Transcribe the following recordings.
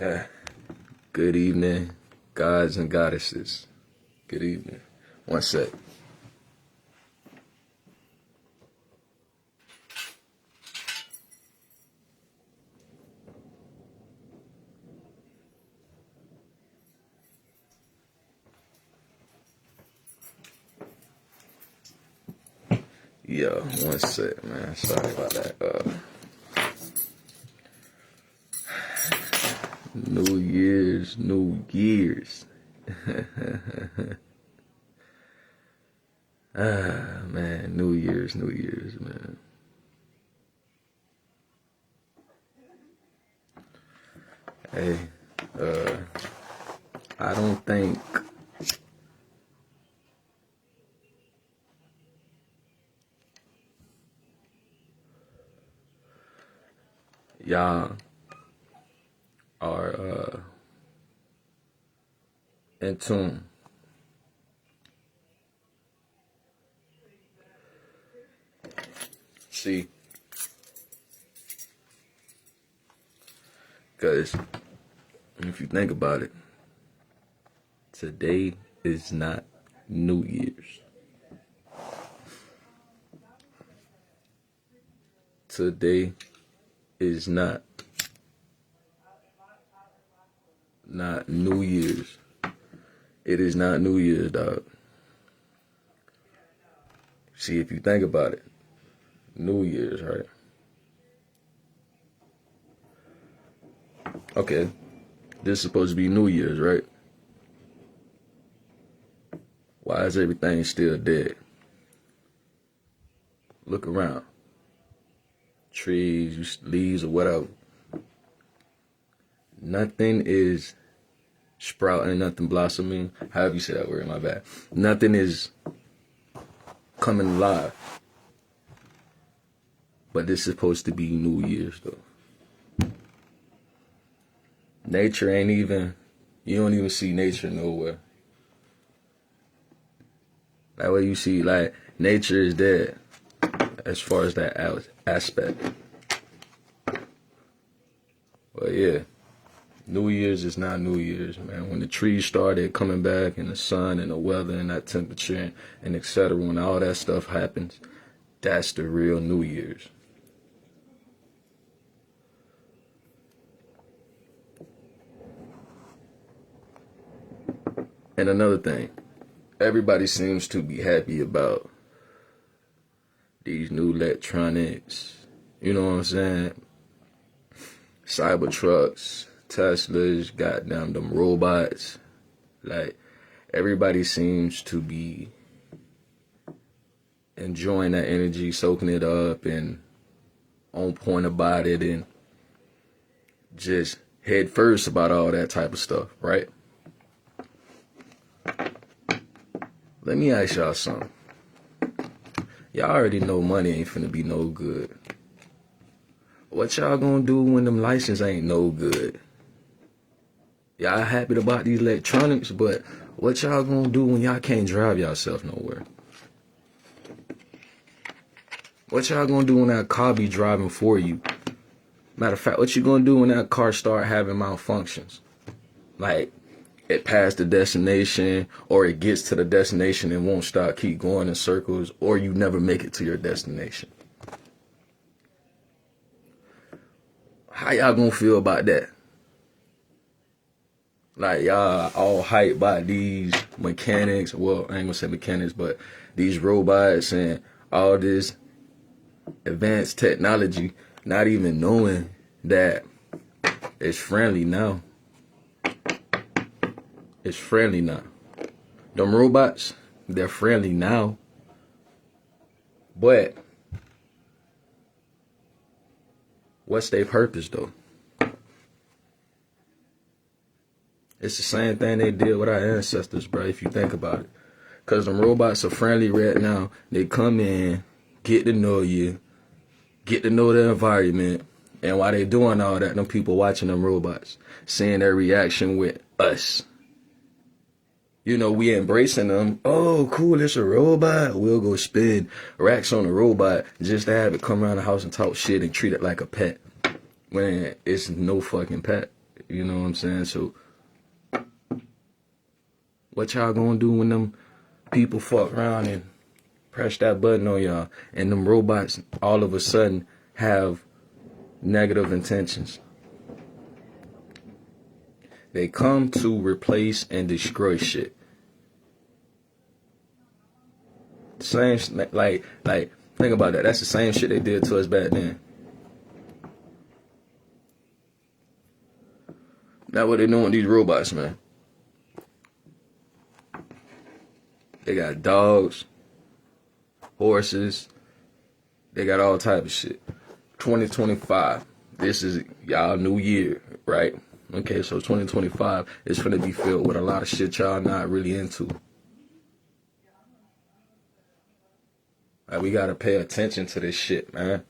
Yeah. Good evening, gods and goddesses. Good evening. One sec. Yo, one sec, man. Sorry about that. New Year's, New Year's. Man, New Year's, man. Hey, I don't think y'all are in tune. See, because if you think about it, today is not New Year's. Today is not New Year's. It is not New Year's, dog. See, if you think about it, New Year's, right? Okay, this is supposed to be New Year's, right? Why is everything still dead? Look around. Trees, leaves, or whatever. Nothing is sprouting, nothing blossoming. However you say that word, my bad. Nothing is coming alive. But this is supposed to be New Year's, though. Nature ain't even, you don't even see nature nowhere. That way you see, like, nature is dead as far as that aspect. But yeah, New Year's is not New Year's, man. When the trees started coming back and the sun and the weather and that temperature and et cetera, when all that stuff happens, that's the real New Year's. And another thing, everybody seems to be happy about these new electronics, you know what I'm saying? Cybertrucks, Teslas, goddamn them robots. Like, everybody seems to be enjoying that energy, soaking it up and on point about it and just head first about all that type of stuff, right? Let me ask y'all something. Y'all already know money ain't finna be no good. What y'all gonna do when them licenses ain't no good? Y'all happy about these electronics, but what y'all gonna do when y'all can't drive yourself nowhere? What y'all gonna do when that car be driving for you? Matter of fact, what you gonna do when that car start having malfunctions? Like, it passed the destination, or it gets to the destination and won't stop, keep going in circles, or you never make it to your destination. How y'all gonna feel about that? Like, y'all all hyped by these mechanics, well, I ain't gonna say mechanics, but these robots and all this advanced technology, not even knowing that it's friendly now. It's friendly now. Them robots, they're friendly now. But what's their purpose, though? It's the same thing they did with our ancestors, bro, if you think about it. Because them robots are friendly right now. They come in, get to know you, get to know the environment. And while they doing all that, them people watching them robots, seeing their reaction with us. You know, we embracing them. Oh, cool, it's a robot. We'll go spend racks on a robot just to have it come around the house and talk shit and treat it like a pet. When it's no fucking pet. You know what I'm saying? So what y'all gonna do when them people fuck around and press that button on y'all and them robots all of a sudden have negative intentions? They come to replace and destroy shit. Same, like, think about that. That's the same shit they did to us back then. Now what they doing with these robots, man? They got dogs, horses. They got all type of shit. 2025. This is y'all new year, right? Okay, so 2025 is finna be filled with a lot of shit y'all not really into. Like, we gotta pay attention to this shit, man.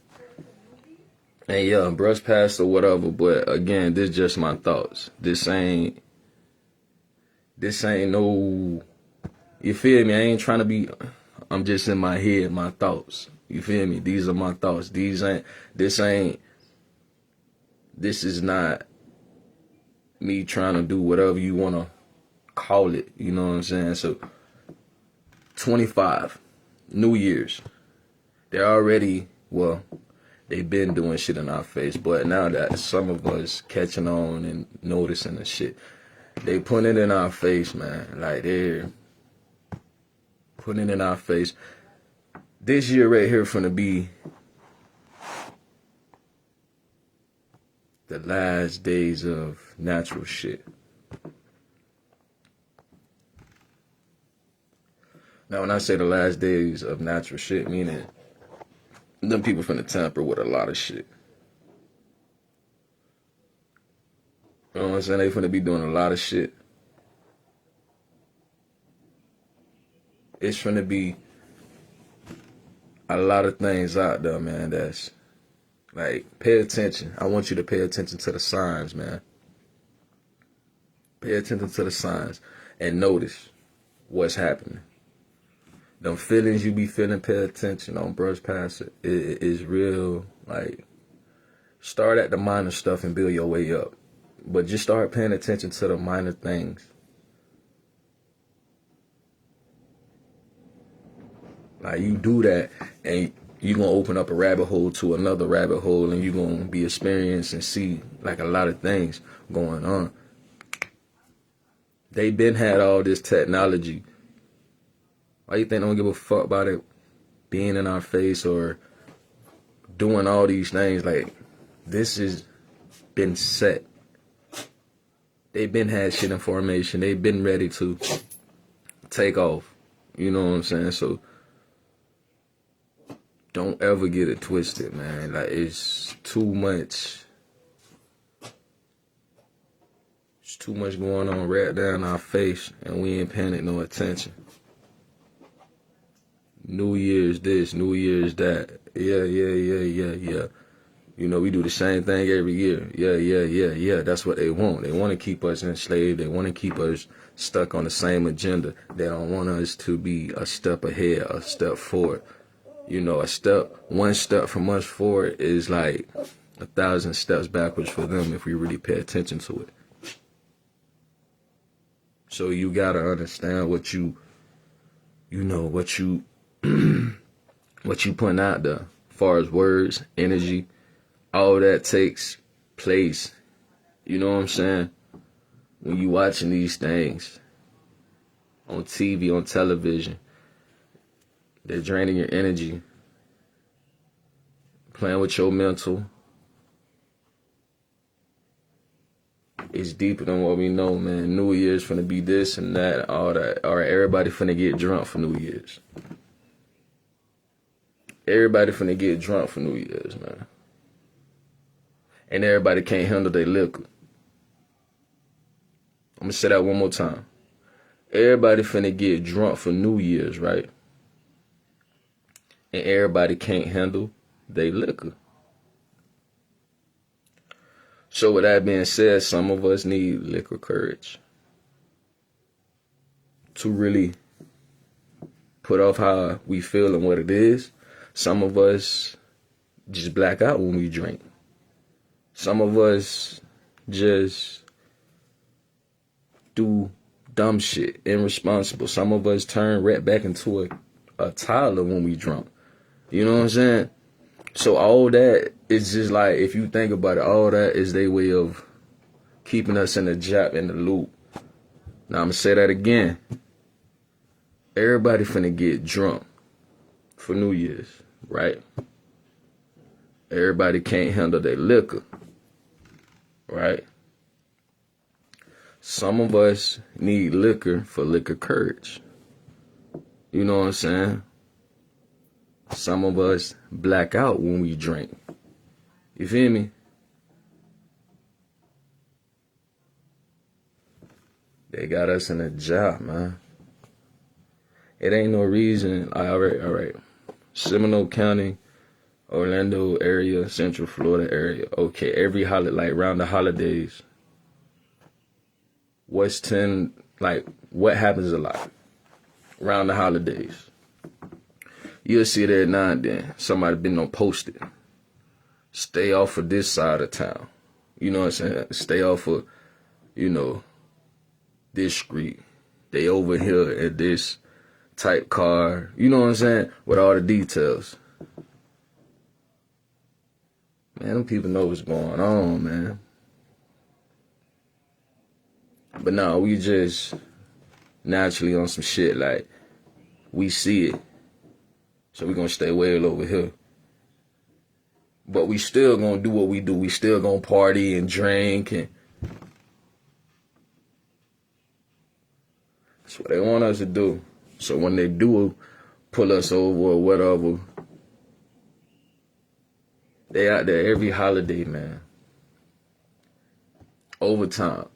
And yeah, brush past or whatever, but again, this just my thoughts. This ain't no, you feel me? I ain't trying to be, I'm just in my head, my thoughts. You feel me? These are my thoughts. This is not me trying to do whatever you want to call it. You know what I'm saying? So, 25, New Year's. They're already, well, they've been doing shit in our face, but now that some of us catching on and noticing the shit, they putting it in our face, man. Like, they're putting it in our face. This year right here finna be the last days of natural shit. Now, when I say the last days of natural shit, meaning them people finna tamper with a lot of shit. You know what I'm saying? They finna be doing a lot of shit. It's finna be a lot of things out there, man, that's like, pay attention. I want you to pay attention to the signs, man. Pay attention to the signs and notice what's happening. Them feelings you be feeling, pay attention. Don't brush past it. It is real. Like, start at the minor stuff and build your way up. But just start paying attention to the minor things. Like, you do that and you're going to open up a rabbit hole to another rabbit hole, and you're going to be experienced and see like a lot of things going on. They been had all this technology. Why you think they don't give a fuck about it being in our face or doing all these things? Like, this has been set. They been had shit in formation. They been ready to take off. You know what I'm saying? So don't ever get it twisted, man. Like, it's too much. It's too much going on right down our face, and we ain't paying it no attention. New Year's this, New Year's that. Yeah. You know, we do the same thing every year. Yeah. That's what they want. They want to keep us enslaved. They want to keep us stuck on the same agenda. They don't want us to be a step ahead, a step forward. You know, one step from us forward is like 1,000 steps backwards for them if we really pay attention to it. So you gotta understand what you putting out there, as far as words, energy, all that takes place. You know what I'm saying? When you watching these things on TV, on television, they're draining your energy, playing with your mental. It's deeper than what we know, man. New Year's finna be this and that, all that. All right, everybody finna get drunk for New Year's. Everybody finna get drunk for New Year's, man. And everybody can't handle their liquor. I'm gonna say that one more time. Everybody finna get drunk for New Year's, right? And everybody can't handle their liquor. So with that being said, some of us need liquor courage to really put off how we feel and what it is. Some of us just black out when we drink. Some of us just do dumb shit, irresponsible. Some of us turn right back into a toddler when we drunk. You know what I'm saying? So all that is just like, if you think about it, all that is their way of keeping us in the loop. Now I'm gonna say that again. Everybody finna get drunk for New Year's, right? Everybody can't handle their liquor, right? Some of us need liquor for liquor courage. You know what I'm saying? Some of us black out when we drink. You feel me? They got us in a job, man. It ain't no reason. All right. Seminole County, Orlando area, Central Florida area. Okay, every holiday, like around the holidays, what happens a lot around the holidays? You'll see that now and then. Somebody been on posted. Stay off of this side of town. You know what I'm saying? Stay off of, this street. They over here at this type car. You know what I'm saying? With all the details. Man, them people know what's going on, man. But no, we just naturally on some shit like we see it. So we gonna stay well over here. But we still gonna do what we do. We still gonna party and drink, and that's what they want us to do. So when they do pull us over or whatever, they out there every holiday, man. Overtime.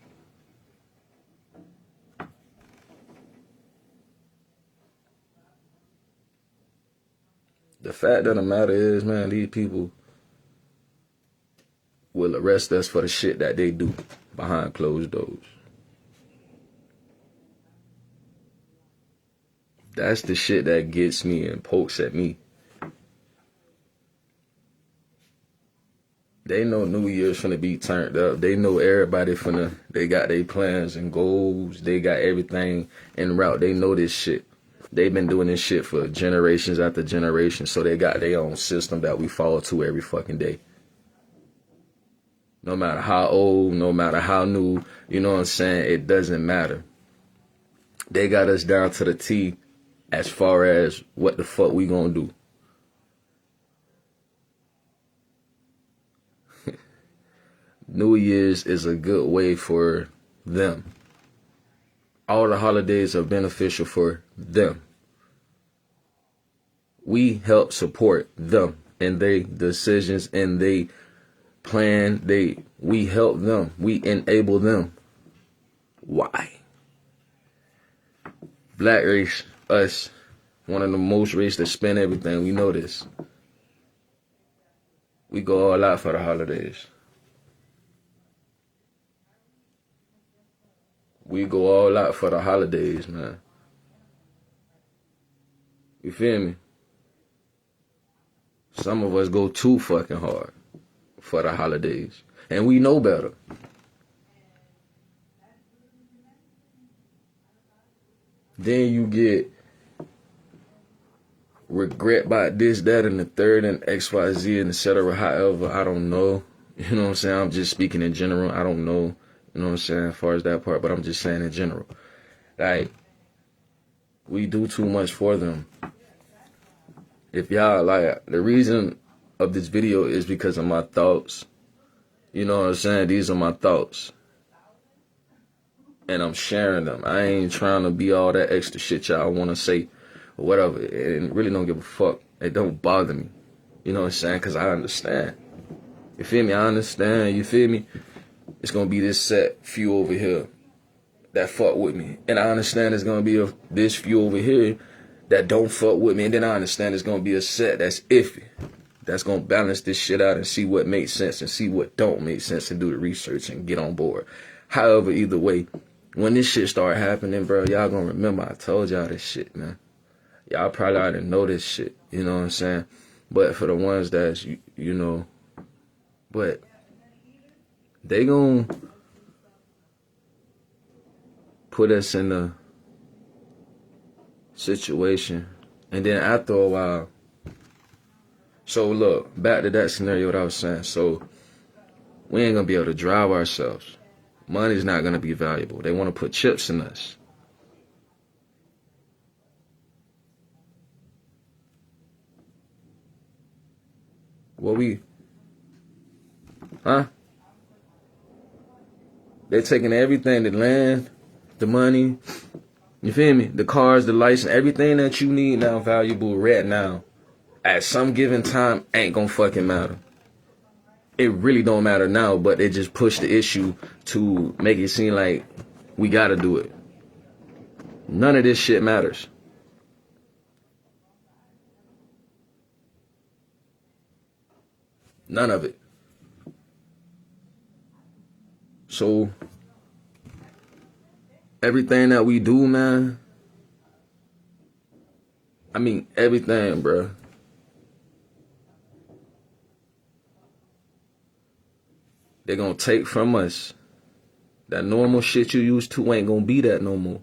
The fact of the matter is, man, these people will arrest us for the shit that they do behind closed doors. That's the shit that gets me and pokes at me. They know New Year's finna be turned up. They know everybody they got their plans and goals. They got everything en route. They know this shit. They've been doing this shit for generations after generations. So they got their own system that we follow to every fucking day. No matter how old, no matter how new, you know what I'm saying? It doesn't matter. They got us down to the T as far as what the fuck we gonna do. New Year's is a good way for them. All the holidays are beneficial for them. We help support them and their decisions and they plan. We help them. We enable them. Why? Black race, us, one of the most race that spend everything. We know this. We go all out for the holidays. We go all out for the holidays, man. You feel me? Some of us go too fucking hard for the holidays. And we know better. Then you get regret about this, that, and the third, and XYZ, and etc. However, I don't know. You know what I'm saying? I'm just speaking in general. I don't know. You know what I'm saying? As far as that part, but I'm just saying in general. Like, we do too much for them. If y'all, like, the reason of this video is because of my thoughts. You know what I'm saying? These are my thoughts. And I'm sharing them. I ain't trying to be all that extra shit y'all want to say or whatever. And really don't give a fuck. It don't bother me. You know what I'm saying? Because I understand. You feel me? I understand. You feel me? It's going to be this set few over here that fuck with me. And I understand it's going to be this few over here that don't fuck with me. And then I understand it's going to be a set that's iffy. That's going to balance this shit out and see what makes sense and see what don't make sense and do the research and get on board. However, either way, when this shit start happening, bro, y'all going to remember I told y'all this shit, man. Y'all probably already know this shit. You know what I'm saying? But for the ones that's, you know, but they gon' put us in a situation, and then after a while, so look, back to that scenario that I was saying. So we ain't gonna be able to drive ourselves. Money's not gonna be valuable. They want to put chips in us. What we, huh? They're taking everything, the land, the money, you feel me? The cars, the license, everything that you need now valuable right now. At some given time, ain't gonna fucking matter. It really don't matter now, but they just push the issue to make it seem like we gotta do it. None of this shit matters. None of it. So everything that we do, man, I mean everything, bro. They're gonna take from us. That normal shit you used to ain't gonna be that no more.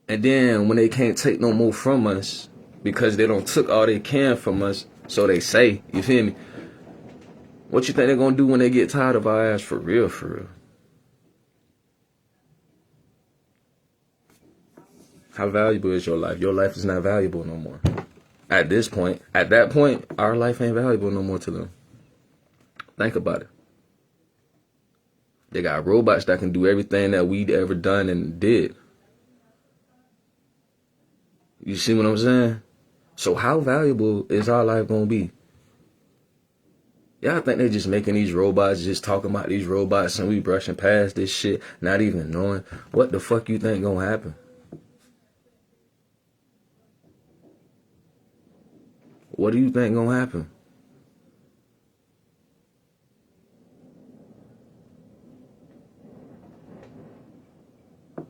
And then when they can't take no more from us, because they don't took all they can from us, so they say, you feel me? What you think they're gonna do when they get tired of our ass for real, for real? How valuable is your life? Your life is not valuable no more. At this point, at that point, our life ain't valuable no more to them. Think about it. They got robots that can do everything that we'd ever done and did. You see what I'm saying? So how valuable is our life gonna be? Y'all think they just making these robots, just talking about these robots, and we brushing past this shit, not even knowing what the fuck you think gonna happen? What do you think gonna happen?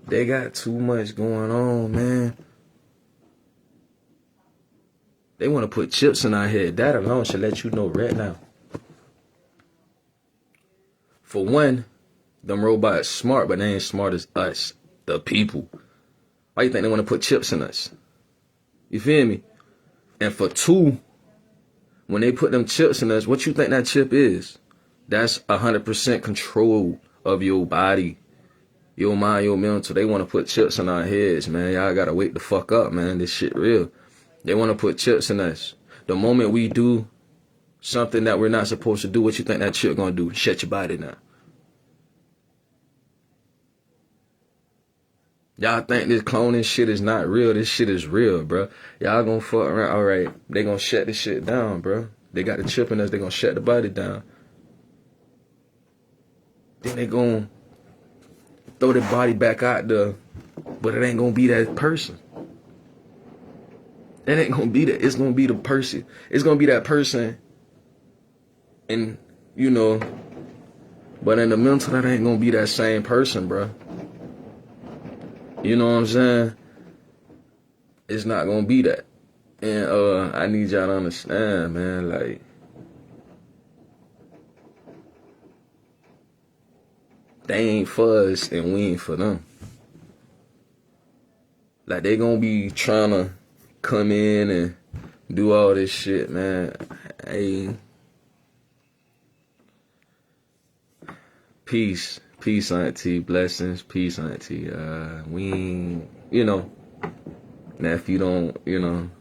They got too much going on, man. They want to put chips in our head. That alone should let you know right now. For one, them robots smart, but they ain't smart as us, the people. Why you think they want to put chips in us? You feel me? And for two, when they put them chips in us, what you think that chip is? That's 100% control of your body, your mind, your mental. They want to put chips in our heads, man. Y'all gotta wake the fuck up, man. This shit real. They want to put chips in us. The moment we do something that we're not supposed to do, what you think that chip gonna do? Shut your body down. Y'all think this cloning shit is not real? This shit is real, bro. Y'all gonna fuck around. All right, they gonna shut this shit down, bro. They got the chip in us. They gonna shut the body down. Then they gonna throw the body back out there, but it ain't gonna be that person. It ain't gonna be that. It's gonna be the person. It's gonna be that person, and you know, but in the mental, that ain't gonna be that same person, bro. You know what I'm saying? It's not gonna be that. And I need y'all to understand, man, like, they ain't for us and we ain't for them. Like, they gonna be trying to come in and do all this shit, man. Hey, peace. Peace, auntie. Blessings. Peace, auntie. We ain't, you know, now if you don't, you know,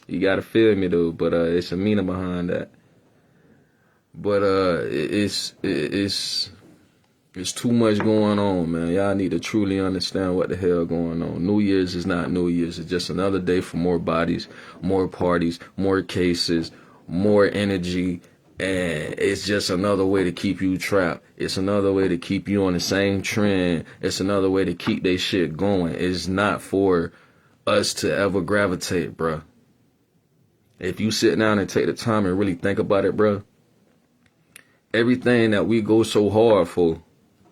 you gotta feel me though, but it's a meaning behind that. But it's too much going on, man. Y'all need to truly understand what the hell going on. New Year's is not New Year's. It's just another day for more bodies, more parties, more cases, more energy. And it's just another way to keep you trapped. It's another way to keep you on the same trend. It's another way to keep they shit going. It's not for us to ever gravitate, bruh. If you sit down and take the time and really think about it, bruh, everything that we go so hard for,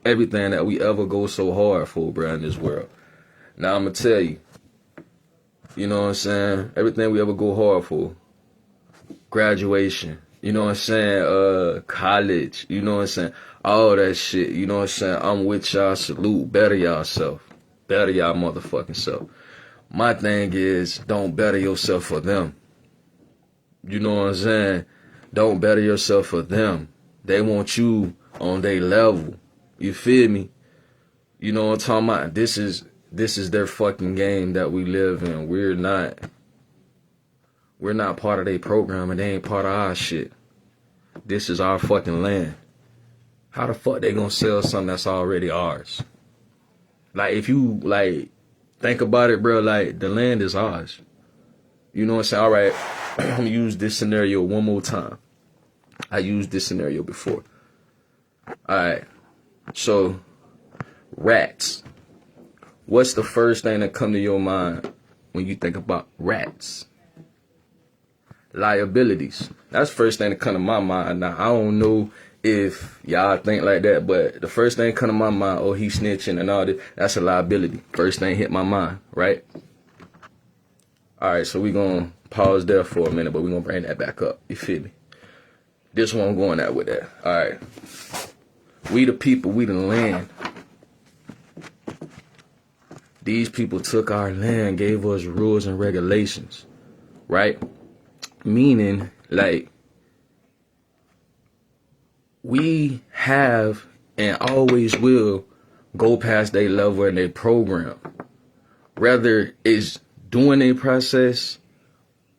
everything that we ever go so hard for, bruh, in this world. Now I'm gonna tell you, you know what I'm saying? Everything we ever go hard for, graduation, You know what I'm saying? College. You know what I'm saying? All that shit. You know what I'm saying? I'm with y'all. Salute. Better yourself. Better y'all motherfucking self. My thing is, don't better yourself for them. You know what I'm saying? Don't better yourself for them. They want you on their level. You feel me? You know what I'm talking about? This is their fucking game that we live in. We're not part of their program, and they ain't part of our shit. This is our fucking land. How the fuck they gonna sell something that's already ours? Like, if you, like, think about it, bro, like, the land is ours. You know what I'm saying? All right, I'm gonna use this scenario one more time. I used this scenario before. All right, so rats. What's the first thing that come to your mind when you think about rats? Liabilities. That's the first thing that come to my mind. Now, I don't know if y'all think like that, but the first thing come to my mind, oh, he snitching and all this, that's a liability. First thing hit my mind, right? All right, so we gonna pause there for a minute, but we gonna bring that back up. You feel me? This one I'm going at with that. All right. We the people, we the land. These people took our land, gave us rules and regulations, right? Meaning, like, we have and always will go past their level and their program. Whether it's doing a process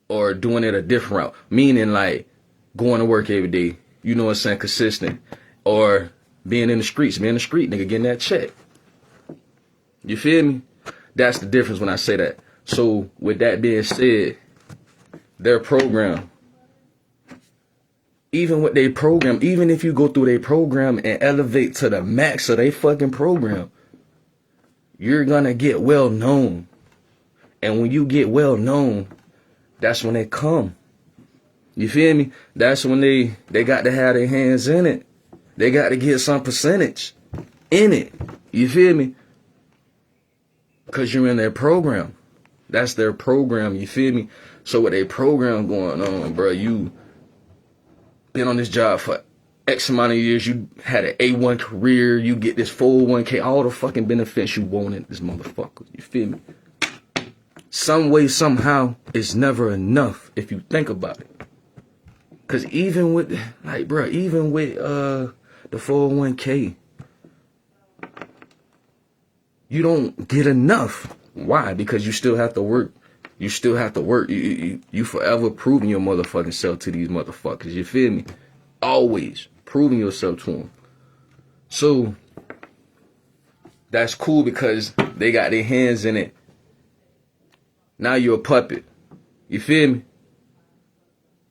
or doing it a different route. Meaning, like, going to work every day, you know what I'm saying, consistent. Or being in the streets, being a street nigga, getting that check. You feel me? That's the difference when I say that. So, with that being said, their program, even with their program, even if you go through their program and elevate to the max of their fucking program, you're gonna get well known. And when you get well known, that's when they come. You feel me? That's when they got to have their hands in it. They got to get some percentage in it. You feel me? Because you're in their program. That's their program. You feel me? So with their program going on, bro, you been on this job for X amount of years. You had an A1 career. You get this 401k, all the fucking benefits you wanted, this motherfucker. You feel me? Some way, somehow, it's never enough if you think about it. Because even with, like, bro, even with the 401k, you don't get enough. Why? Because you still have to work. You still have to work. You forever proving your motherfucking self to these motherfuckers. You feel me? Always proving yourself to them. So, that's cool because they got their hands in it. Now you're a puppet. You feel me?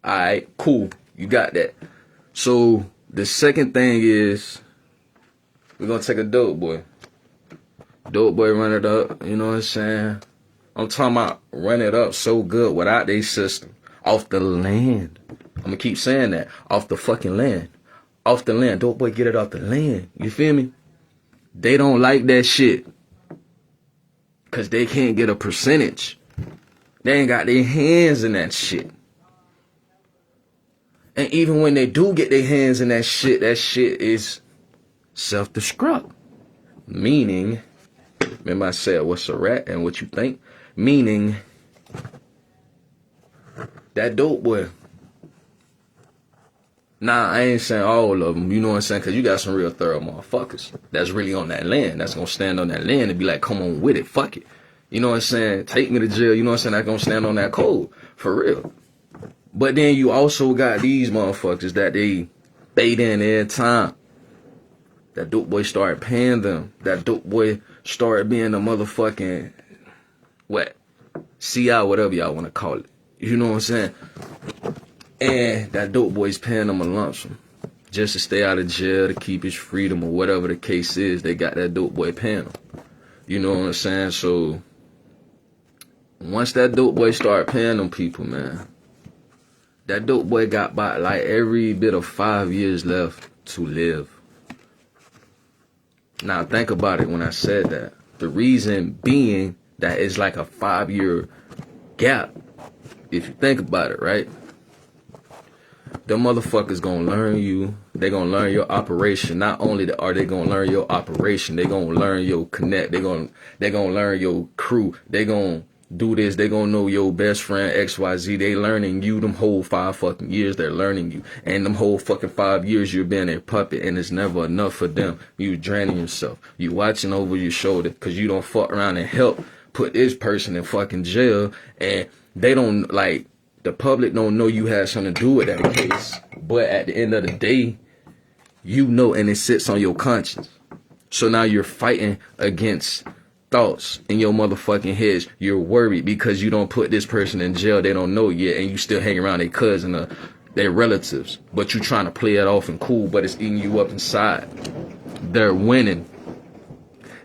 Alright, cool. You got that. So, the second thing is, we're gonna take a dope boy. Dope boy run it up, you know what I'm saying? I'm talking about run it up so good without their system. Off the land. I'm gonna keep saying that. Off the fucking land. Off the land. Dope boy get it off the land. You feel me? They don't like that shit. Cause they can't get a percentage. They ain't got their hands in that shit. And even when they do get their hands in that shit is self-destruct. Meaning, remember I said what's a rat and what you think? Meaning, that dope boy. Nah, I ain't saying all of them, you know what I'm saying? Because you got some real thorough motherfuckers that's really on that land. That's going to stand on that land and be like, come on with it, fuck it. You know what I'm saying? Take me to jail, you know what I'm saying? That's going to stand on that code, for real. But then you also got these motherfuckers that they fade in every time. That dope boy started paying them. That dope boy started being a motherfucking, what? CI, whatever y'all want to call it. You know what I'm saying? And that dope boy's paying them a lump sum. Just to stay out of jail, to keep his freedom, or whatever the case is, they got that dope boy paying them. You know what I'm saying? So, once that dope boy started paying them people, man, that dope boy got about like every bit of 5 years left to live. Now, think about it when I said that. The reason being that it's like a 5-year gap. If you think about it, right? Them motherfuckers gonna learn you. They gonna learn your operation. Not only are they gonna learn your operation, they gonna learn your connect. They gonna learn your crew. They gonna do this. They gonna know your best friend XYZ. They learning you them whole 5 fucking years. They're learning you, and them whole fucking 5 years you're being a puppet, and it's never enough for them. You draining yourself. You watching over your shoulder because you don't fuck around and help put this person in fucking jail, and they don't like. The public don't know you had something to do with that case. But at the end of the day, you know, and it sits on your conscience. So now you're fighting against thoughts in your motherfucking heads. You're worried because you don't put this person in jail. They don't know yet. And you still hang around their cousin or their relatives. But you trying to play it off and cool, but it's eating you up inside. They're winning.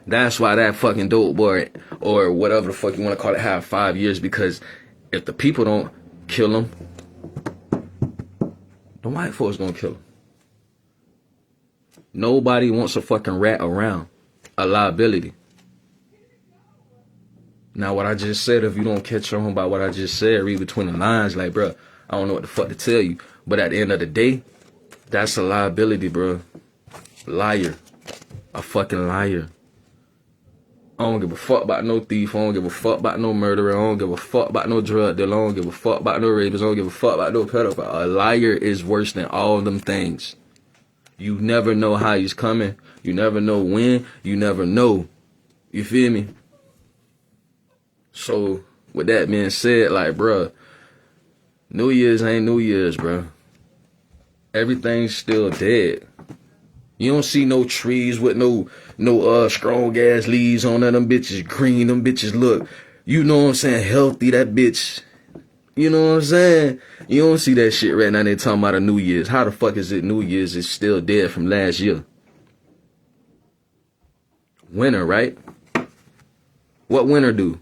That's why that fucking dope boy or whatever the fuck you want to call it have 5 years, because if the people don't kill him, the white folks gonna kill him. Nobody wants a fucking rat around, a liability. Now what I just said, if you don't catch on by what I just said, read between the lines, like, bro, I don't know what the fuck to tell you. But at the end of the day, that's a liability, bro. Liar. A fucking liar. I don't give a fuck about no thief. I don't give a fuck about no murderer. I don't give a fuck about no drug dealer. I don't give a fuck about no rapist. I don't give a fuck about no pedophile. A liar is worse than all of them things. You never know how he's coming. You never know when. You never know. You feel me? So, with that being said, like, bruh, New Year's ain't New Year's, bruh. Everything's still dead. You don't see no trees with no strong ass leaves on them. Them bitches green. Them bitches look, you know what I'm saying, healthy. That bitch, you know what I'm saying? You don't see that shit right now. They talking about a New Year's. How the fuck is it New Year's is still dead from last year? Winter, right? What winter do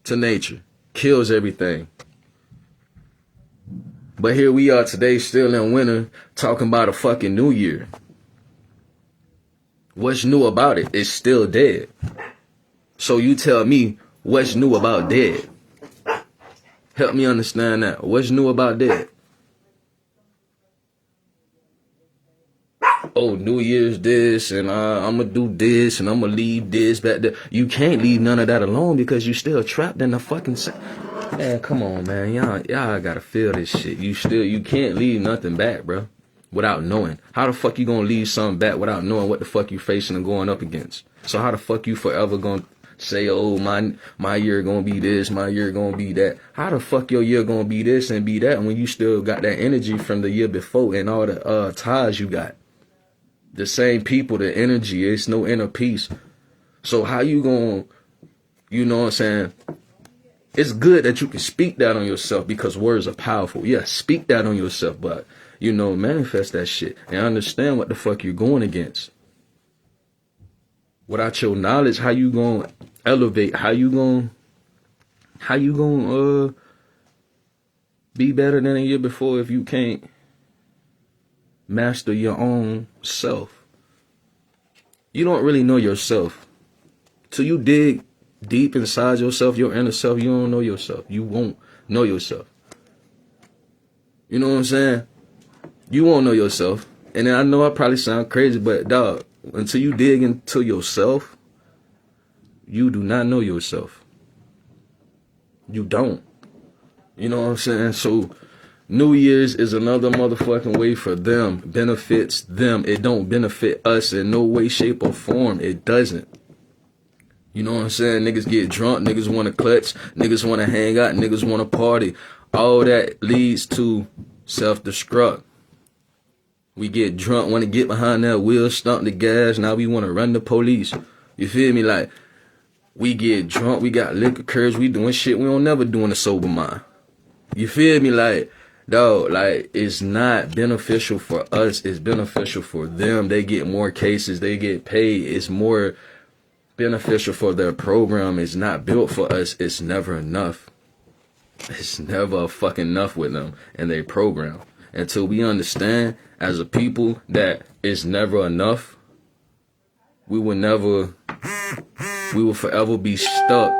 to nature? Kills everything. But here we are today, still in winter, talking about a fucking New Year. What's new about it? It's still dead. So you tell me what's new about dead. Help me understand that. What's new about dead? Oh, New Year's this, and I'm going to do this, and I'm going to leave this back there. You can't leave none of that alone because you still trapped in the fucking... Man, come on, man. Y'all got to feel this shit. You can't leave nothing back, bro. Without knowing. How the fuck you gonna leave something back without knowing what the fuck you facing and going up against? So how the fuck you forever gonna say, oh, my year gonna be this, my year gonna be that? How the fuck your year gonna be this and be that when you still got that energy from the year before and all the ties you got? The same people, the energy, it's no inner peace. So how you gonna, you know what I'm saying? It's good that you can speak that on yourself because words are powerful. Yeah, speak that on yourself, but you know, manifest that shit and understand what the fuck you're going against. Without your knowledge, how you gonna elevate? How you gonna be better than a year before if you can't master your own self? You don't really know yourself. Till you dig deep inside yourself, your inner self, you don't know yourself. You won't know yourself. You know what I'm saying? You won't know yourself. And I know I probably sound crazy, but dog, until you dig into yourself, you do not know yourself. You don't. You know what I'm saying? So New Year's is another motherfucking way for them. Benefits them. It don't benefit us in no way, shape, or form. It doesn't. You know what I'm saying? Niggas get drunk. Niggas want to clutch. Niggas want to hang out. Niggas want to party. All that leads to self-destruct. We get drunk, want to get behind that wheel, stomp the gas. Now we want to run the police. You feel me? Like, we get drunk, we got liquor curves, we doing shit we don't never do in a sober mind. You feel me? Like, dog, like, it's not beneficial for us. It's beneficial for them. They get more cases. They get paid. It's more beneficial for their program. It's not built for us. It's never enough. It's never fucking enough with them and their program. Until we understand as a people that it's never enough, we will forever be stuck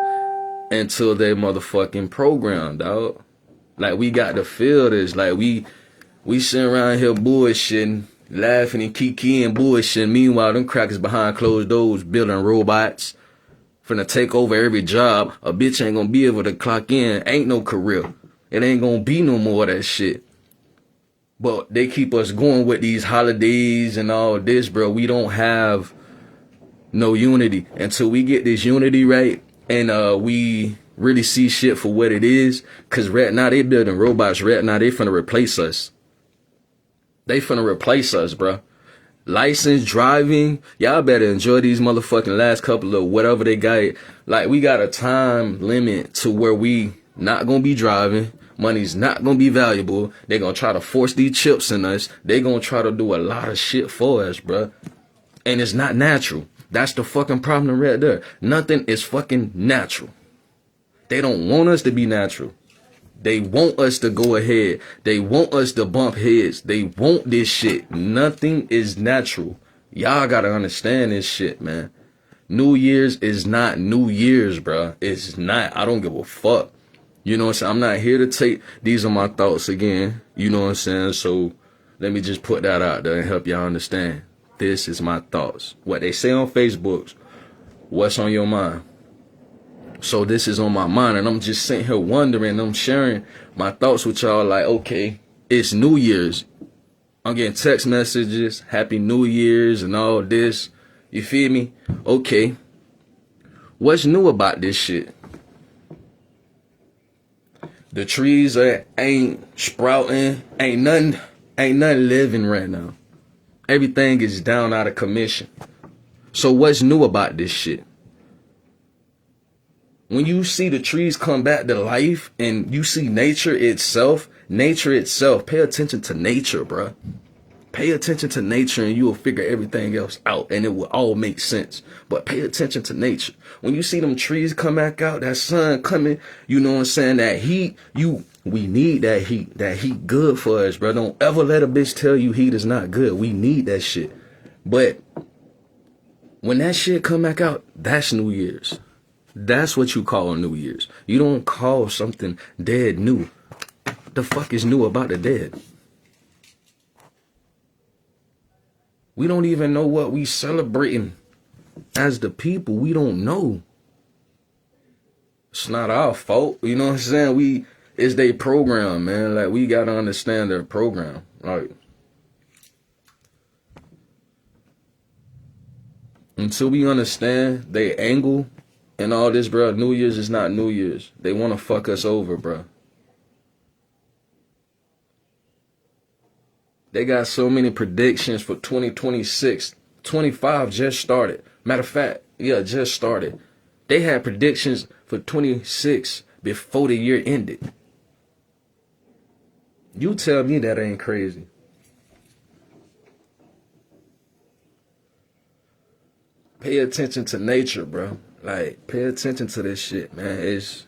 until they motherfucking program, dog. Like, we got to feel this. Like, We sitting around here bullshitting, laughing and kikiing bullshitting. Meanwhile, them crackers behind closed doors building robots, finna take over every job. A bitch ain't gonna be able to clock in. Ain't no career. It ain't gonna be no more of that shit. But they keep us going with these holidays and all this, bro. We don't have no unity. Until we get this unity right and we really see shit for what it is. Cause right now they building robots. Right now they finna replace us. They finna replace us, bro. License driving, y'all better enjoy these motherfucking last couple of whatever they got. Like, we got a time limit to where we not gonna be driving. Money's not gonna be valuable. They gonna try to force these chips in us. They gonna try to do a lot of shit for us, bro. And it's not natural. That's the fucking problem right there. Nothing is fucking natural. They don't want us to be natural. They want us to go ahead. They want us to bump heads. They want this shit. Nothing is natural. Y'all gotta understand this shit, man. New Year's is not New Year's, bro. It's not. I don't give a fuck. You know what I'm saying? I'm not here to take, these are my thoughts again. You know what I'm saying? So let me just put that out there and help y'all understand. This is my thoughts. What they say on Facebook, what's on your mind? So this is on my mind, and I'm just sitting here wondering. I'm sharing my thoughts with y'all like, okay, it's New Year's. I'm getting text messages, Happy New Year's and all this. You feel me? Okay. What's new about this shit? The trees ain't sprouting. Ain't nothing living right now. Everything is down out of commission. So what's new about this shit? When you see the trees come back to life and you see nature itself, pay attention to nature, bro. Pay attention to nature and you will figure everything else out and it will all make sense. But pay attention to nature. When you see them trees come back out, that sun coming, you know what I'm saying, that heat, we need that heat. That heat good for us, bro. Don't ever let a bitch tell you heat is not good. We need that shit. But when that shit come back out, that's New Year's. That's what you call New Year's. You don't call something dead new. The fuck is new about the dead? We don't even know what we celebrating as the people. We don't know. It's not our fault. You know what I'm saying? It's their program, man. Like, we gotta understand their program. Like, until we understand their angle and all this, bro, New Year's is not New Year's. They want to fuck us over, bro. They got so many predictions for 2026. 25 just started. Matter of fact, yeah, just started. They had predictions for 26 before the year ended. You tell me that ain't crazy. Pay attention to nature, bro. Like, pay attention to this shit, man. It's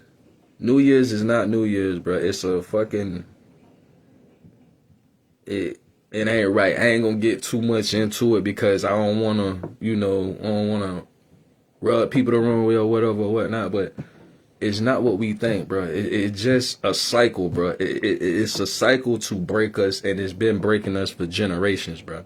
New Year's is not New Year's, bro. It's a fucking it ain't right. I ain't gonna get too much into it because I don't wanna, I don't wanna rub people the wrong way or whatever or whatnot. But it's not what we think, bro. It's just a cycle, bro. It's a cycle to break us, and it's been breaking us for generations, bro.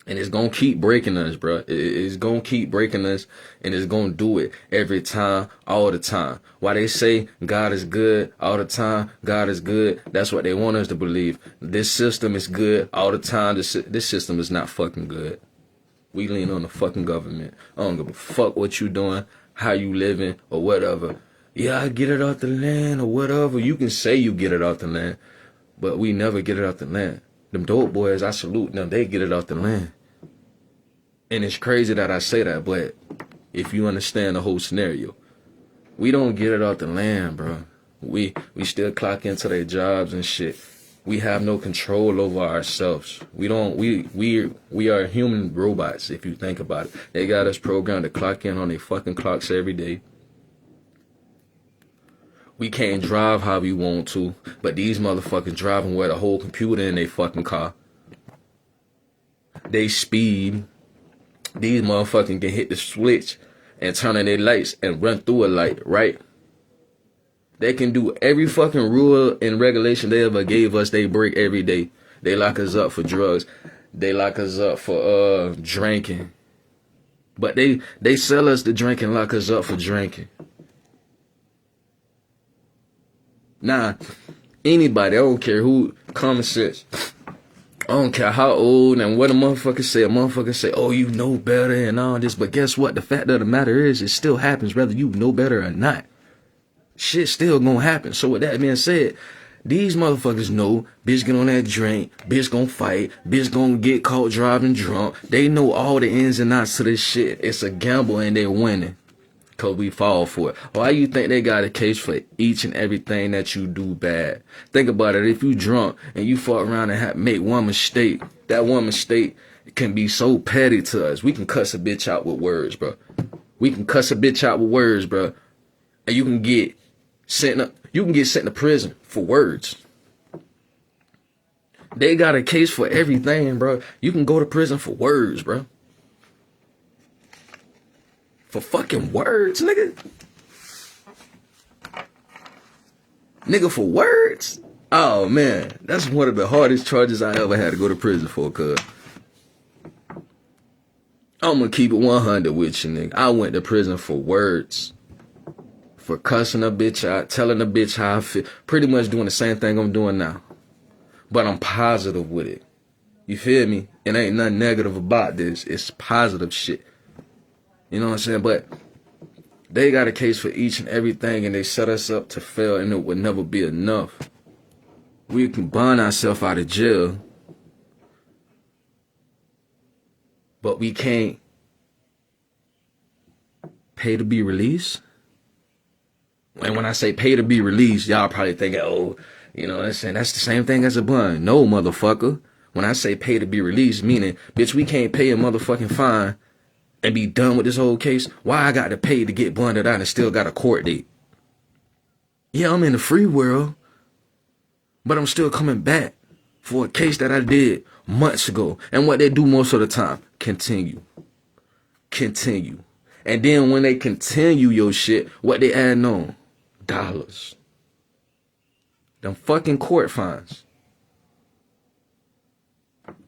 And it's going to keep breaking us, bro. It's going to keep breaking us, and it's going to do it every time, all the time. Why they say God is good all the time, God is good, that's what they want us to believe. This system is good all the time. This system is not fucking good. We lean on the fucking government. I don't give a fuck what you doing, how you living, or whatever. Yeah, I get it off the land or whatever. You can say you get it off the land, but we never get it off the land. Them dope boys, I salute them. They get it off the land. And it's crazy that I say that, but if you understand the whole scenario, we don't get it off the land, bro. We still clock into their jobs and shit. We have no control over ourselves. We are human robots, if you think about it. They got us programmed to clock in on their fucking clocks every day. We can't drive how we want to, but these motherfuckers driving with a whole computer in their fucking car. They speed. These motherfuckers can hit the switch and turn on their lights and run through a light, right? They can do every fucking rule and regulation they ever gave us. They break every day. They lock us up for drugs. They lock us up for drinking. But they sell us the drink and lock us up for drinking. Nah, anybody, I don't care who, common sense. I don't care how old and what a motherfucker say. A motherfucker say, oh, you know better and all this. But guess what? The fact of the matter is, it still happens whether you know better or not. Shit still gonna happen. So with that being said, these motherfuckers know bitch get on that drink, bitch gonna fight, bitch gonna get caught driving drunk. They know all the ins and outs to this shit. It's a gamble and they're winning. Cause we fall for it. Why you think they got a case for each and everything that you do bad? Think about it. If you drunk and you fuck around and make one mistake, that one mistake can be so petty to us. We can cuss a bitch out with words, bro. We can cuss a bitch out with words, bro. And you can get sent to prison for words. They got a case for everything, bro. You can go to prison for words, bro. For fucking words, nigga. Nigga, for words? Oh, man. That's one of the hardest charges I ever had to go to prison for, cuz. I'm gonna keep it 100 with you, nigga. I went to prison for words. For cussing a bitch out, telling a bitch how I feel. Pretty much doing the same thing I'm doing now. But I'm positive with it. You feel me? It ain't nothing negative about this. It's positive shit. You know what I'm saying? But they got a case for each and everything, and they set us up to fail, and it would never be enough. We can bond ourselves out of jail, but we can't pay to be released. And when I say pay to be released, y'all probably thinking, oh, you know what I'm saying? That's the same thing as a bond. No, motherfucker. When I say pay to be released, meaning, bitch, we can't pay a motherfucking fine and be done with this whole case. Why I got to pay to get bonded out and still got a court date? Yeah, I'm in the free world, but I'm still coming back for a case that I did months ago. And what they do most of the time, continue. And then when they continue your shit, what they add on? Dollars. Them fucking court fines.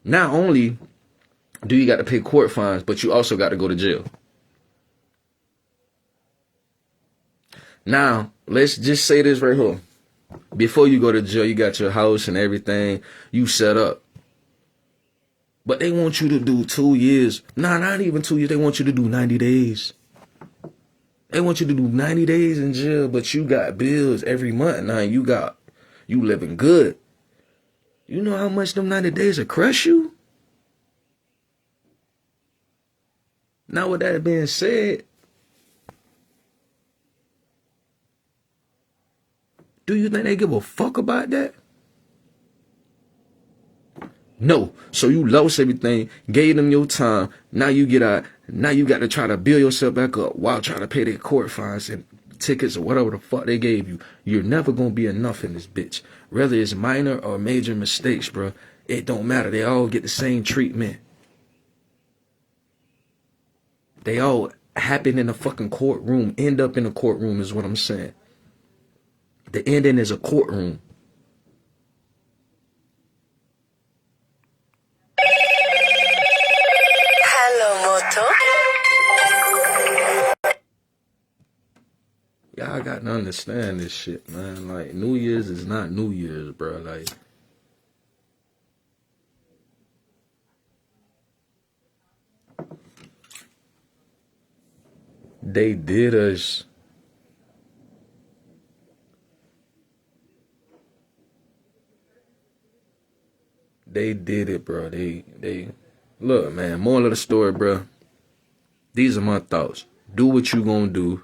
Not only do you got to pay court fines, but you also got to go to jail. Now, let's just say this right here. Before you go to jail, you got your house and everything you set up. But they want you to do 2 years. Nah, not even 2 years. They want you to do 90 days. They want you to do 90 days in jail, but you got bills every month. Now you living good. You know how much them 90 days will crush you? Now with that being said, do you think they give a fuck about that? No. So you lost everything, gave them your time. Now you get out. Now you got to try to build yourself back up while trying to pay their court fines and tickets or whatever the fuck they gave you. You're never going to be enough in this bitch. Whether it's minor or major mistakes, bro. It don't matter. They all get the same treatment. They all happen in the fucking courtroom. End up in the courtroom is what I'm saying. The ending is a courtroom. Y'all got to understand this shit, man. Like, New Year's is not New Year's, bro. Like, they did us. They did it, bro. They look, man. Moral of the story, bro. These are my thoughts. Do what you gonna do.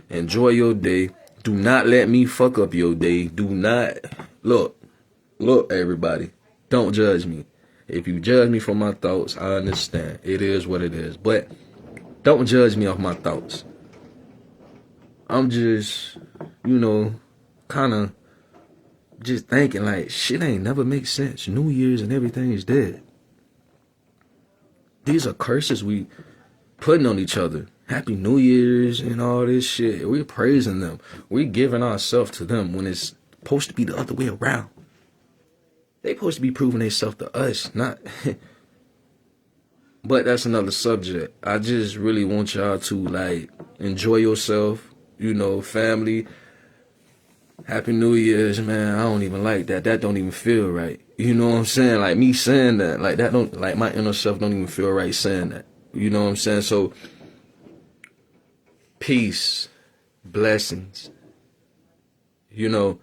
Enjoy your day. Do not let me fuck up your day. Do not look, everybody. Don't judge me. If you judge me for my thoughts, I understand. It is what it is. But don't judge me off my thoughts. I'm just, kind of just thinking like shit ain't never make sense. New Year's and everything is dead. These are curses we putting on each other. Happy New Year's and all this shit. We're praising them. We're giving ourselves to them when it's supposed to be the other way around. They supposed to be proving themselves to us, not. But that's another subject. I just really want y'all to like enjoy yourself, family. Happy New Year's, man. I don't even like that. That don't even feel right. You know what I'm saying? Like me saying that, like that don't, like my inner self don't even feel right saying that. You know what I'm saying? So, peace, blessings. To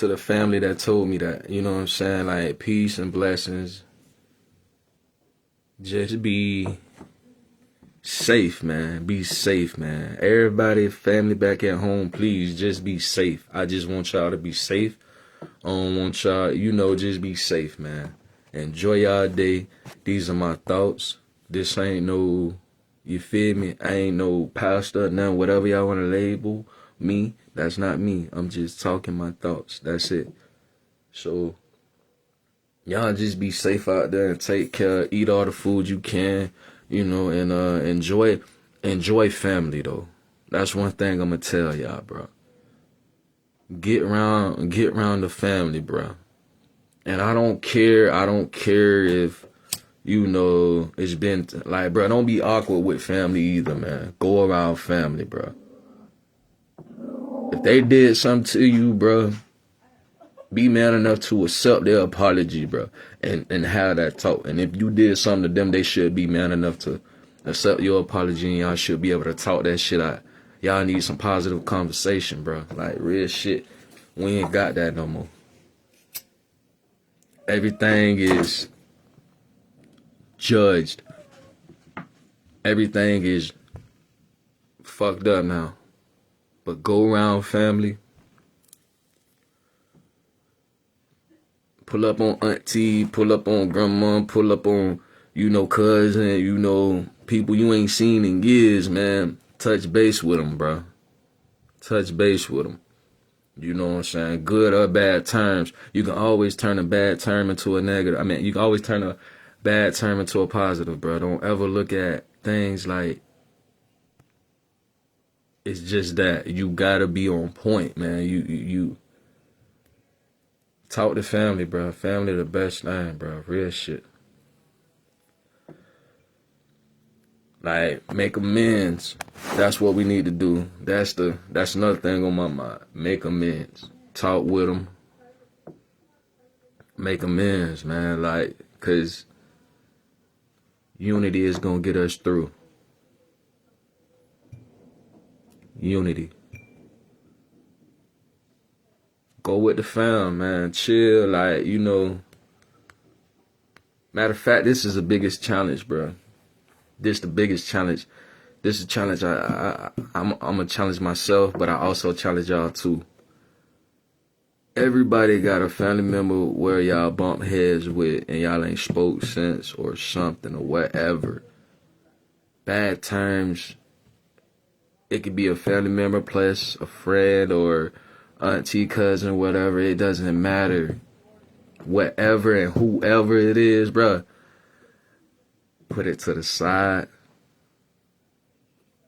the family that told me that, you know what I'm saying? Like peace and blessings. Just be safe, man. Be safe, man. Everybody, family back at home, please just be safe. I just want y'all to be safe. I don't want y'all, just be safe, man. Enjoy y'all day. These are my thoughts. This ain't no, you feel me? I ain't no pastor, none, whatever y'all want to label me. That's not me. I'm just talking my thoughts. That's it. So, y'all just be safe out there and take care. Eat all the food you can, and enjoy family though. That's one thing I'm gonna tell y'all, bro. Get around the family, bro. And I don't care if it's been like, bro, don't be awkward with family either, man. Go around family, bro. If they did something to you, bro, be man enough to accept their apology, bro, and have that talk. And if you did something to them, they should be man enough to accept your apology, and y'all should be able to talk that shit out. Y'all need some positive conversation, bro. Like, real shit. We ain't got that no more. Everything is judged. Everything is fucked up now. But go around family. Pull up on auntie, pull up on grandma, pull up on, cousin, people you ain't seen in years, man. Touch base with them, bro. Touch base with them. You know what I'm saying? Good or bad terms. You can always turn a bad term into a negative. I mean, you can always turn a bad term into a positive, bro. Don't ever look at things like it's just that. You gotta be on point, man. You talk to family, bro. Family the best thing, bro. Real shit. Like, make amends. That's what we need to do. That's another thing on my mind. Make amends. Talk with them. Make amends, man. Like, cause unity is gonna get us through. Unity. Go with the fam, man. Chill, like, Matter of fact, this is the biggest challenge, bro. This the biggest challenge. This is a challenge I'm gonna challenge myself, but I also challenge y'all too. Everybody got a family member where y'all bump heads with and y'all ain't spoke since or something or whatever. Bad terms. It could be a family member plus a friend or auntie, cousin, whatever. It doesn't matter. Whatever and whoever it is, bruh. Put it to the side.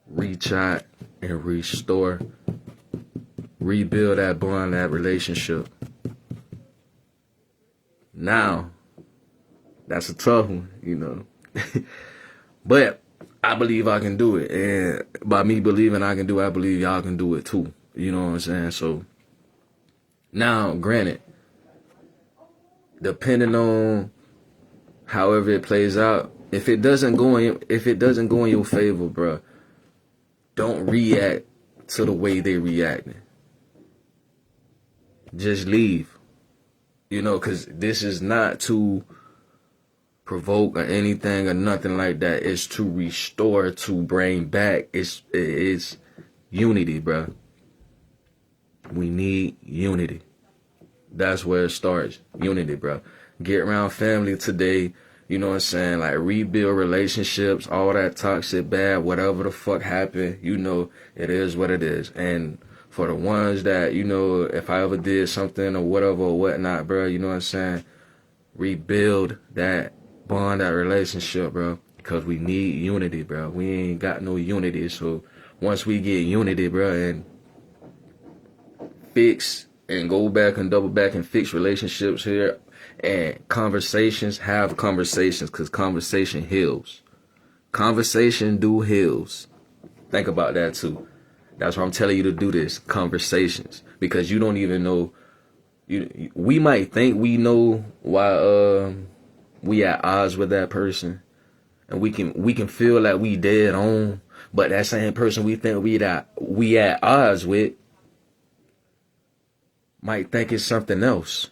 Reach out and restore. Rebuild that bond, that relationship. Now, that's a tough one, But I believe I can do it. And by me believing I can do it, I believe y'all can do it too. You know what I'm saying? So, now, granted, depending on however it plays out, if it doesn't go in your favor, bro, don't react to the way they reacting. Just leave. Because this is not to provoke or anything or nothing like that. It's to restore, to bring back. It's unity, bro. We need unity. That's where it starts. Unity, bro. Get around family today. You know what I'm saying? Like, rebuild relationships, all that toxic, bad, whatever the fuck happened, it is what it is. And for the ones that, if I ever did something or whatever or whatnot, bro, you know what I'm saying? Rebuild that bond, that relationship, bro. Because we need unity, bro. We ain't got no unity. So once we get unity, bro, and fix and go back and double back and fix relationships here and conversations, have conversations, because conversation heals. Conversation do heals. Think about that too. That's why I'm telling you to do this. Conversations. Because you don't even know. We might think we know why we at odds with that person. And we can feel like we dead on. But that same person we think we at odds with might think it's something else.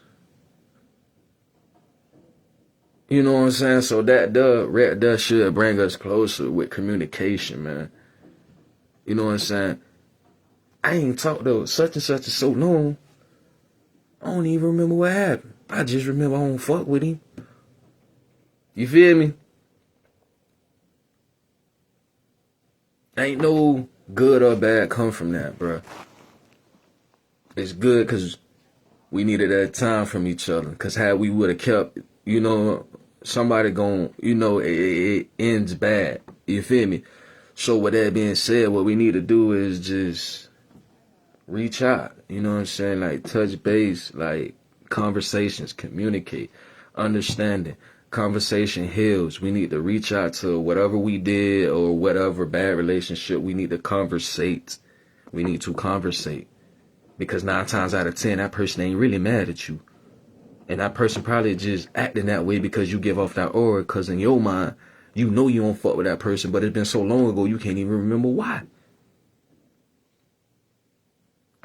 You know what I'm saying? So that should bring us closer with communication, man. You know what I'm saying? I ain't talked to such and such in so long. I don't even remember what happened. I just remember I don't fuck with him. You feel me? Ain't no good or bad come from that, bro. It's good because we needed that time from each other. Because had we would have kept, somebody gon', it ends bad. You feel me? So with that being said, what we need to do is just reach out. You know what I'm saying? Like touch base, like conversations, communicate, understanding. Conversation heals. We need to reach out to whatever we did or whatever bad relationship. We need to conversate. We need to conversate. Because 9 times out of 10, that person ain't really mad at you. And that person probably just acting that way because you give off that aura. Because in your mind, you know you don't fuck with that person, but it's been so long ago you can't even remember why.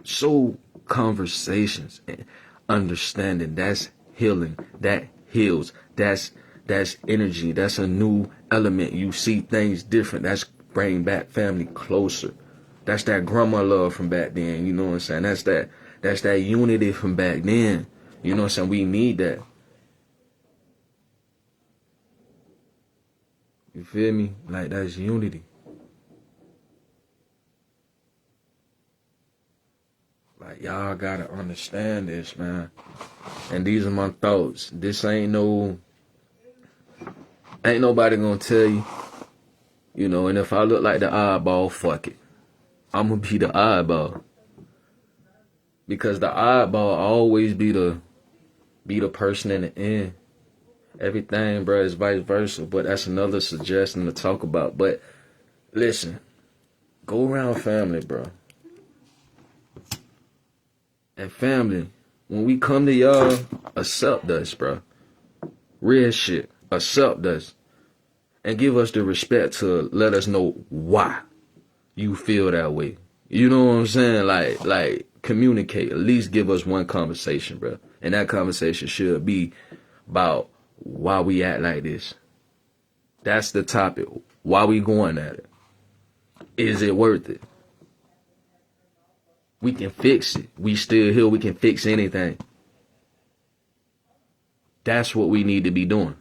So conversations and understanding, that's healing. That heals. That's energy. That's a new element. You see things different. That's bringing back family closer. That's that grandma love from back then. You know what I'm saying? That's that unity from back then. You know what I'm saying? We need that. You feel me? Like that's unity. Like y'all gotta understand this, man. And these are my thoughts. This ain't nobody gonna tell you. And if I look like the oddball, fuck it. I'm gonna be the oddball. Because the oddball always be the person in the end. Everything, bro, is vice versa. But that's another suggestion to talk about. But listen, go around family, bro. And family, when we come to y'all, accept us, bro. Real shit. Accept us. And give us the respect to let us know why you feel that way. You know what I'm saying? Like communicate. At least give us one conversation, bro. And that conversation should be about why we act like this. That's the topic. Why we going at it? Is it worth it? We can fix it. We still here. We can fix anything. That's what we need to be doing.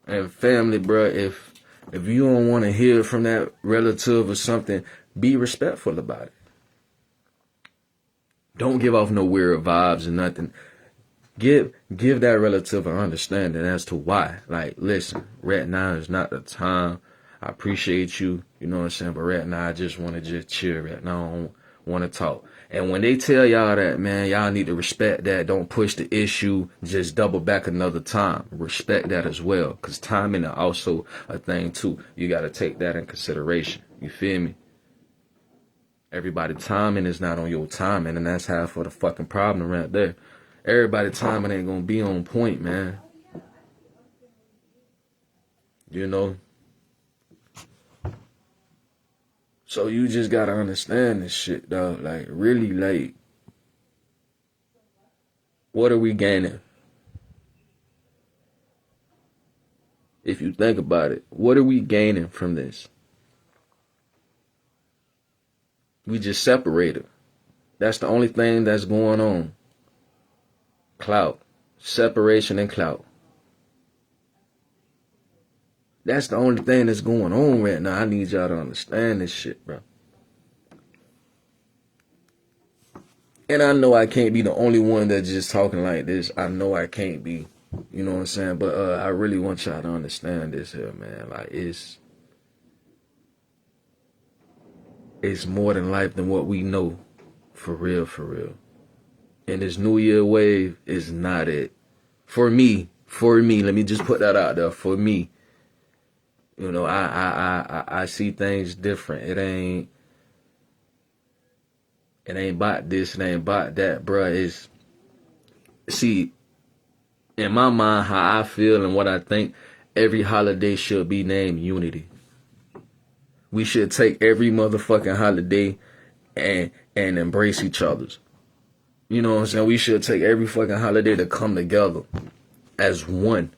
And family, bro, if you don't want to hear from that relative or something, be respectful about it. Don't give off no weird vibes or nothing. Give that relative an understanding as to why. Like, listen, right now is not the time. I appreciate you, you know what I'm saying? But right now, I just want to just chill right now. I don't want to talk. And when they tell y'all that, man, y'all need to respect that. Don't push the issue. Just double back another time. Respect that as well. Because timing is also a thing, too. You got to take that in consideration. You feel me? Everybody timing is not on your timing. And that's half of the fucking problem right there. Everybody timing ain't going to be on point, man. You know? So you just gotta understand this shit, dog. Like, really, like, what are we gaining? If you think about it, what are we gaining from this? We just separated. That's the only thing that's going on. Clout. Separation and clout. That's the only thing that's going on right now. I need y'all to understand this shit, bro. And I know I can't be the only one that's just talking like this. I know I can't be. You know what I'm saying? But I really want y'all to understand this here, man. Like it's more than life than what we know. For real, for real. And this New Year wave is not it. For me, let me just put that out there. For me, you know, I see things different. It ain't about this, it ain't about that, bruh. See, in my mind, how I feel and what I think, every holiday should be named Unity. We should take every motherfucking holiday and embrace each other's. You know what I'm saying? We should take every fucking holiday to come together as one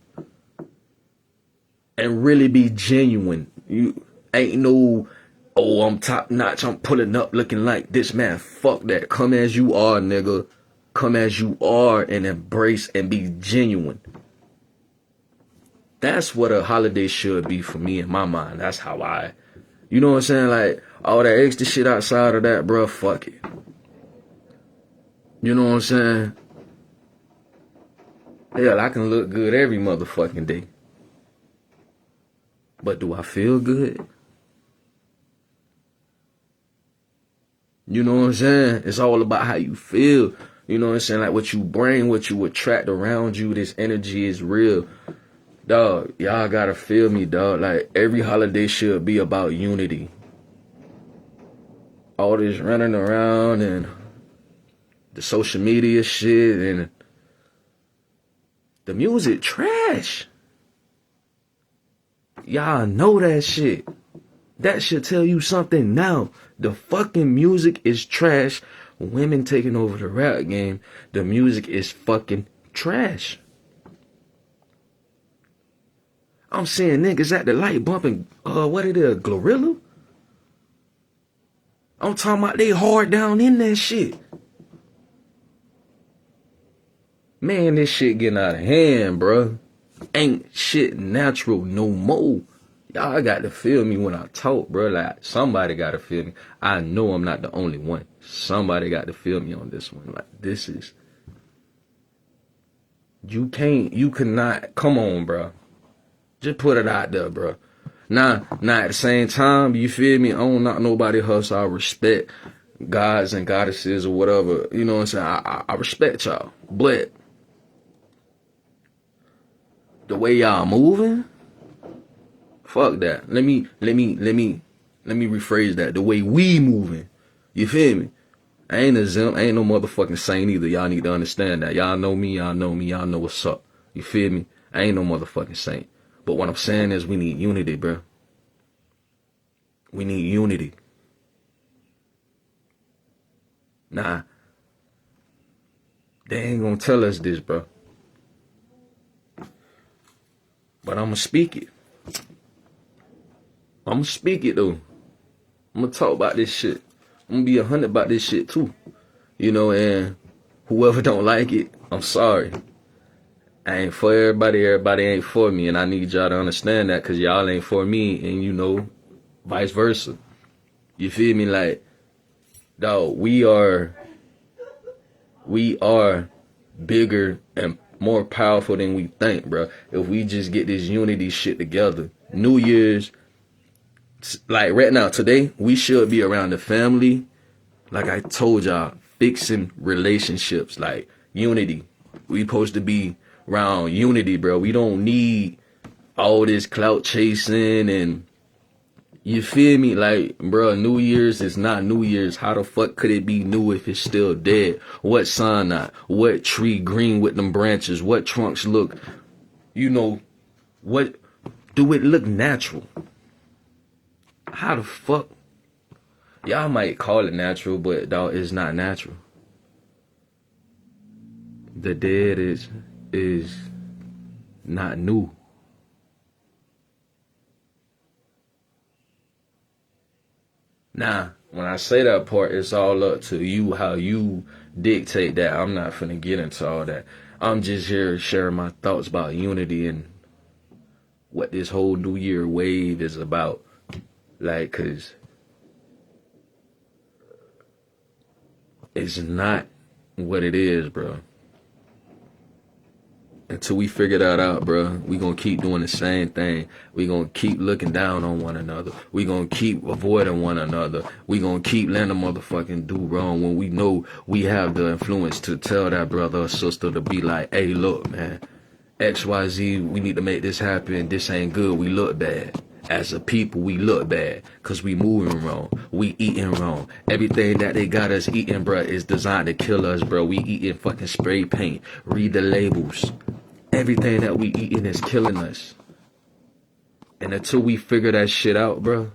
and really be genuine. You ain't no, oh, I'm top notch, I'm pulling up looking like this, man. Fuck that. Come as you are, nigga. Come as you are and embrace and be genuine. That's what a holiday should be for me in my mind. That's how you know what I'm saying? Like, all that extra shit outside of that, bro, fuck it. You know what I'm saying? Hell, I can look good every motherfucking day. But do I feel good? You know what I'm saying? It's all about how you feel. You know what I'm saying? Like what you bring, what you attract around you, this energy is real. Dog, y'all gotta feel me, dog. Like every holiday should be about unity. All this running around and the social media shit and the music trash. Y'all know that shit. That should tell you something now. The fucking music is trash. Women taking over the rap game. The music is fucking trash. I'm seeing niggas at the light bumping, what it is, Glorilla? I'm talking about they hard down in that shit. Man, this shit getting out of hand, bruh. Ain't shit natural no more. Y'all got to feel me when I talk, bro. Like, somebody got to feel me. I know I'm not the only one. Somebody got to feel me on this one. Like, this is... You cannot... Come on, bro. Just put it out there, bro. Now, at the same time, you feel me? I don't knock nobody hustle. I respect gods and goddesses or whatever. You know what I'm saying? I respect y'all. But... the way y'all moving... Fuck that. Let me rephrase that. The way we moving. You feel me? I ain't a zimp. I ain't no motherfucking saint either. Y'all need to understand that. Y'all know me. Y'all know me. Y'all know what's up. You feel me? I ain't no motherfucking saint. But what I'm saying is we need unity, bro. We need unity. Nah. They ain't gonna tell us this, bro. But I'ma speak it. I'ma speak it, though. I'ma talk about this shit. I'm gonna be 100 about this shit, too. You know, and whoever don't like it, I'm sorry. I ain't for everybody. Everybody ain't for me. And I need y'all to understand that because y'all ain't for me. And, you know, vice versa. You feel me? Like, dog, we are bigger and more powerful than we think, bro. If we just get this unity shit together. New Year's, like right now, today, we should be around the family. Like I told y'all, fixing relationships, like unity. We supposed to be around unity, bro. We don't need all this clout chasing and you feel me? Like, bro, New Year's is not New Year's. How the fuck could it be new if it's still dead? What sign not? What tree green with them branches? What trunks look, you know, what do it look natural? How the fuck? Y'all might call it natural, but dog, it's not natural. The dead is not new. Now, when I say that part, it's all up to you, how you dictate that. I'm not finna get into all that. I'm just here sharing my thoughts about unity and what this whole New Year wave is about. Like, cause it's not what it is, bro. Until we figure that out, bro, we gonna keep doing the same thing. We gonna keep looking down on one another. We gonna keep avoiding one another. We gonna keep letting a motherfucking do wrong when we know we have the influence to tell that brother or sister to be like, hey, look, man, XYZ, we need to make this happen. This ain't good. We look bad. As a people, we look bad because we moving wrong. We eating wrong. Everything that they got us eating, bro, is designed to kill us, bro. We eating fucking spray paint. Read the labels. Everything that we eating is killing us. And until we figure that shit out, bro,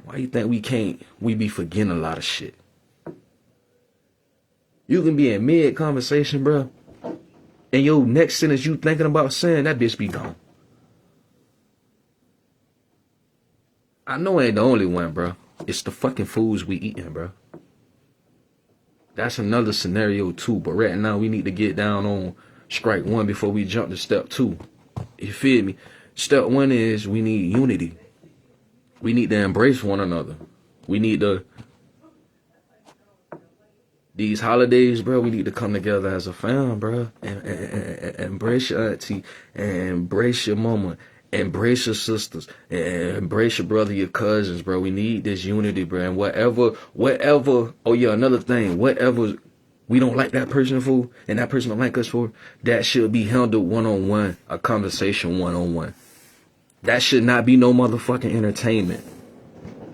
why you think we be forgetting a lot of shit? You can be in mid-conversation, bro, and your next sentence you thinking about saying, that bitch be gone. I know I ain't the only one, bro. It's the fucking foods we eating, bro. That's another scenario too, but right now we need to get down on strike one before we jump to step two. You feel me? Step one is we need unity. We need to embrace one another. We need to, these holidays, bro, we need to come together as a fam, bro, and embrace your auntie, and embrace your mama, embrace your sisters, and embrace your brother, your cousins, bro. We need this unity, bro. And whatever, oh yeah, another thing, whatever we don't like that person for, and that person don't like us for, that should be handled one-on-one, a conversation one-on-one. That should not be no motherfucking entertainment.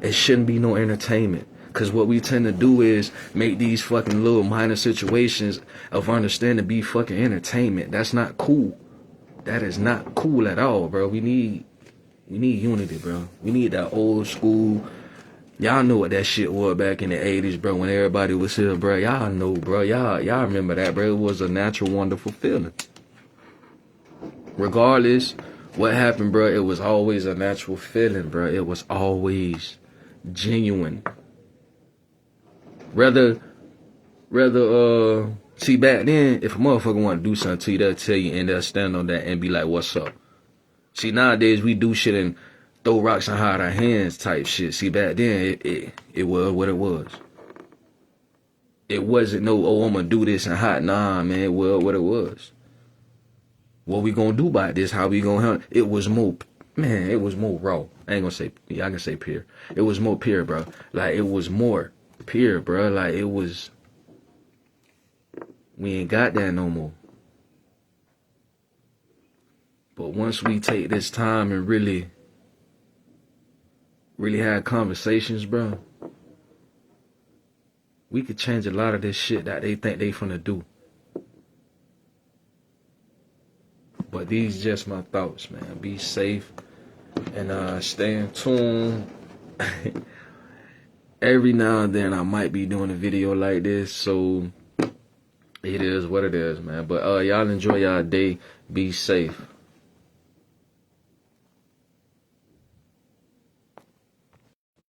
It shouldn't be no entertainment. Because what we tend to do is make these fucking little minor situations of understanding be fucking entertainment. That's not cool. That is not cool at all, bro. We need unity, bro. We need that old school. Y'all know what that shit was back in the 80s, bro, when everybody was here, bro. Y'all know, bro. Y'all remember that, bro. It was a natural, wonderful feeling. Regardless what happened, bro, it was always a natural feeling, bro. It was always genuine. Rather, see, back then, if a motherfucker want to do something to you, they'll tell you and they'll stand on that and be like, what's up? See, nowadays, we do shit and throw rocks and hide our hands type shit. See, back then, it was what it was. It wasn't no, oh, I'm going to do this and hide. Nah, man, it was what it was. What we going to do about this? How we going to handle it? It was more, man, it was more raw. I ain't going to say, yeah, I can say pure. It was more pure, bro. Like, it was more pure, bro. Like, it was, we ain't got that no more. But once we take this time and really have conversations, bro, we could change a lot of this shit that they think they finna do. But these just my thoughts, man. Be safe and stay in tune. Every now and then I might be doing a video like this, so it is what it is, man. But y'all enjoy y'all day. Be safe.